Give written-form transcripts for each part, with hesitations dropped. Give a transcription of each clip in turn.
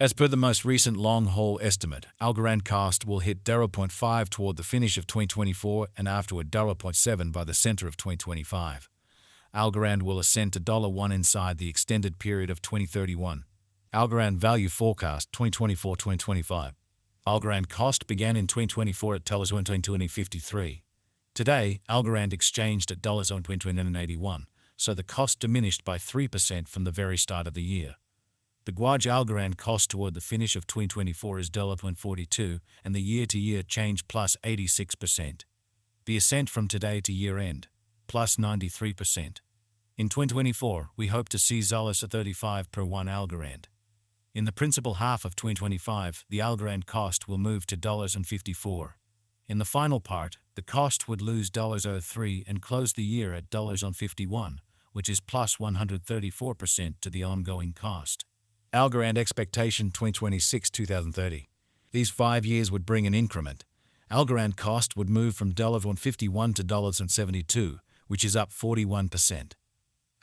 As per the most recent long-haul estimate, Algorand cost will hit 0.5 toward the finish of 2024 and afterward 0.7 by the center of 2025. Algorand will ascend to $1 inside the extended period of 2031. Algorand value forecast 2024-2025. Algorand cost began in 2024 at $1.2053. Today, Algorand exchanged at $1.81, so the cost diminished by 3% from the very start of the year. The Guaj Algorand cost toward the finish of 2024 is $1.42 and the year-to-year change plus 86%. The ascent from today to year-end, plus 93%. In 2024, we hope to see $35 per 1 Algorand. In the principal half of 2025, the Algorand cost will move to $54. In the final part, the cost would lose $03 and close the year at $51, which is plus 134% to the ongoing cost. Algorand expectation 2026-2030. These 5 years would bring an increment. Algorand cost would move from $51 to $72, which is up 41%.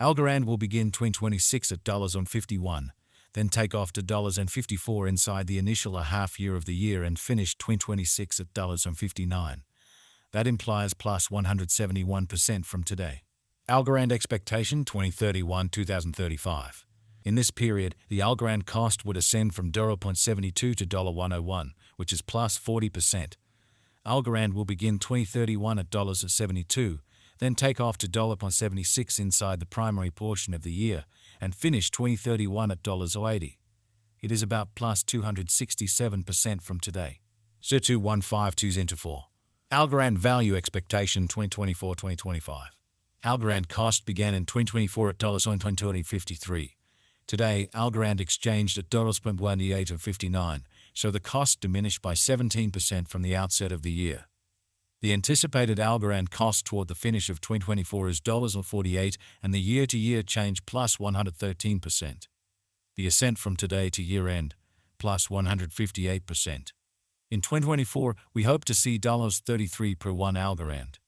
Algorand will begin 2026 at $51, then take off to $54 inside the initial half year of the year and finish 2026 at $59. That implies plus 171% from today. Algorand expectation 2031-2035. In this period, the Algorand cost would ascend from $0.72 to $101, which is plus 40%. Algorand will begin 2031 at $72, then take off to $76 inside the primary portion of the year and finish 2031 at $80. It is about plus 267% from today. 2152 Algorand value expectation 2024-2025. Algorand cost began in 2024 at $1.2053. Today, Algorand exchanged at $1.1859, so the cost diminished by 17% from the outset of the year. The anticipated Algorand cost toward the finish of 2024 is $48 and the year-to-year change plus 113%. The ascent from today to year-end, plus 158%. In 2024, we hope to see $33 per 1 Algorand.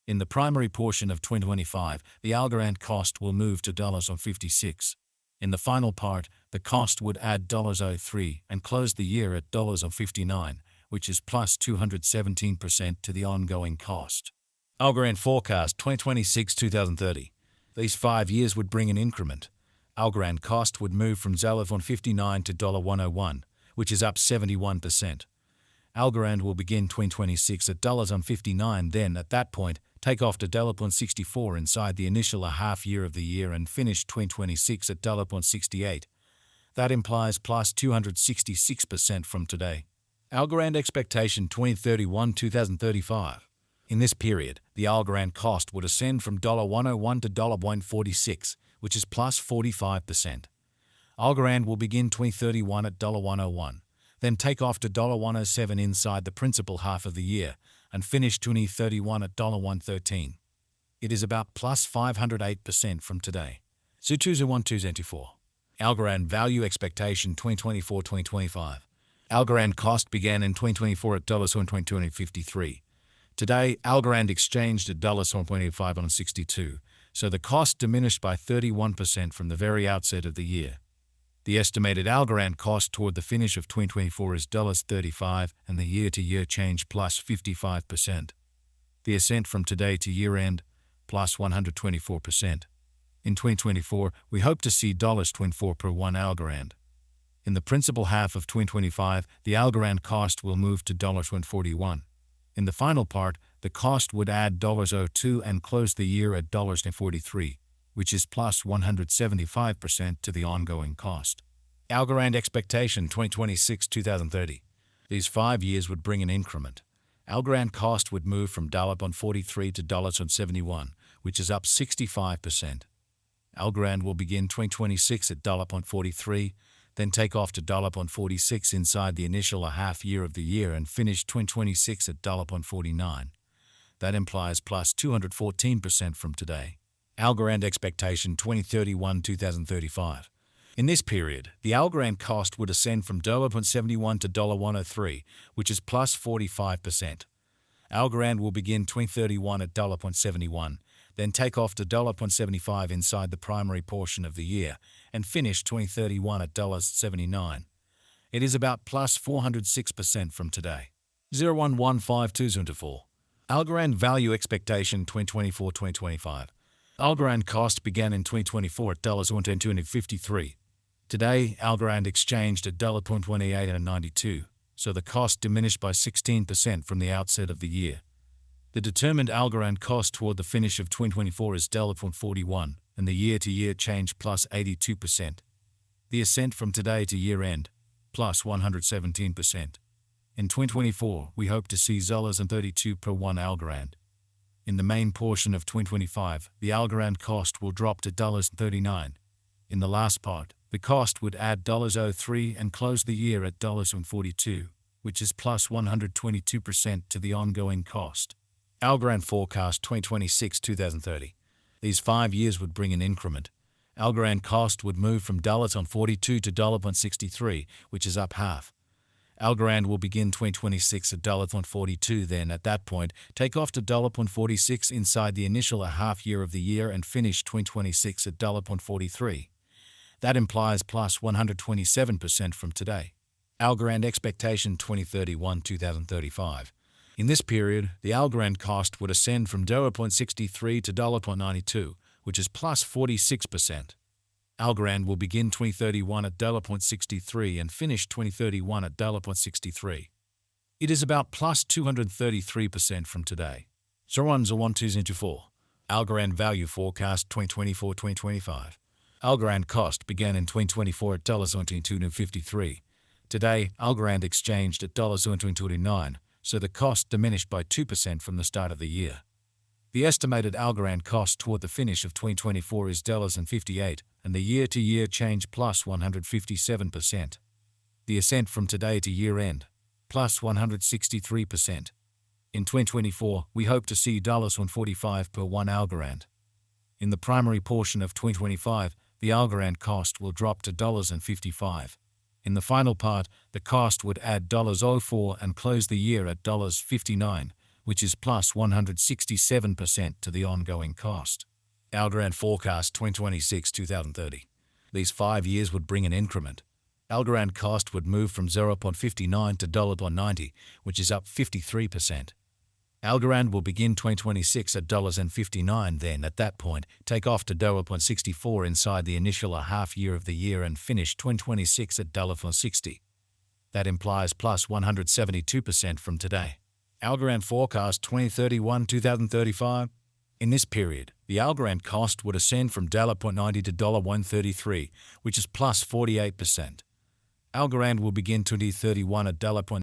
In the primary portion of 2025, the Algorand cost will move to $56. In the final part, the cost would add $03 and close the year at $59, which is plus 217% to the ongoing cost. Algorand forecast 2026-2030. These 5 years would bring an increment. Algorand cost would move from $59 to $101, which is up 71%. Algorand will begin 2026 at $59, then at that point, take off to $64 inside the initial half year of the year and finish 2026 at $68. That implies plus 266% from today. Algorand expectation 2031-2035. In this period, the Algorand cost would ascend from $101 to $146, which is plus 45%. Algorand will begin 2031 at $101, then take off to $107 inside the principal half of the year and finish 2031 at $113. It is about plus 508% from today. 221224. Algorand value expectation 2024-2025. Algorand cost began in 2024 at $1.2053. Today, Algorand exchanged at $1.8562, so the cost diminished by 31% from the very outset of the year. The estimated Algorand cost toward the finish of 2024 is $35 and the year-to-year change plus 55%. The ascent from today to year-end, plus 124%. In 2024, we hope to see $24 per 1 Algorand. In the principal half of 2025, the Algorand cost will move to $41. In the final part, the cost would add $02 and close the year at $43, which is plus 175% to the ongoing cost. Algorand expectation 2026-2030. These 5 years would bring an increment. Algorand cost would move from $43 to $71, which is up 65%. Algorand will begin 2026 at $43, then take off to $46 inside the initial half year of the year and finish 2026 at $49. That implies plus 214% from today. Algorand expectation 2031-2035. In this period, the Algorand cost would ascend from $71 to $103, which is plus 45%. Algorand will begin 2031 at $71, then take off to $75 inside the primary portion of the year and finish 2031 at $79. It is about plus 406% from today. 0115224. Algorand value expectation 2024-2025. Algorand cost began in 2024 at $1.253. Today, Algorand exchanged at $1.2892, so the cost diminished by 16% from the outset of the year. The determined Algorand cost toward the finish of 2024 is $1.41, and the year-to-year change plus 82%. The ascent from today to year-end, plus 117%. In 2024, we hope to see $32 per 1 Algorand. In the main portion of 2025, the Algorand cost will drop to $39. In the last part, the cost would add $03 and close the year at $42, which is plus 122% to the ongoing cost. Algorand forecast 2026-2030. These 5 years would bring an increment. Algorand cost would move from $42 to $63, which is up half. Algorand will begin 2026 at $42, then at that point take off to $46 inside the initial half year of the year and finish 2026 at $43. That implies plus 127% from today. Algorand expectation 2031-2035. In this period, the Algorand cost would ascend from $0.63 to $0.92, which is plus 46%. Algorand will begin 2031 at $0.63 and finish 2031 at $0.63. It is about plus 233% from today. 0101224. Algorand value forecast 2024-2025. Algorand cost began in 2024 at $1.253. Today, Algorand exchanged at $1.29, so the cost diminished by 2% from the start of the year. The estimated Algorand cost toward the finish of 2024 is $58, and the year-to-year change plus 157%. The ascent from today to year-end, plus 163%. In 2024, we hope to see $1.45 per 1 Algorand. In the primary portion of 2025, the Algorand cost will drop to $55. In the final part, the cost would add $04 and close the year at $59, which is plus 167% to the ongoing cost. Algorand forecast 2026-2030. These 5 years would bring an increment. Algorand cost would move from $0.59 to $1.90, which is up 53%. Algorand will begin 2026 at $59, then at that point take off to $0.64 inside the initial half year of the year and finish 2026 at $60. That implies plus 172% from today. Algorand forecast 2031-2035. In this period, the Algorand cost would ascend from $0.90 to $1.33, which is plus 48%. Algorand will begin 2031 at $0.90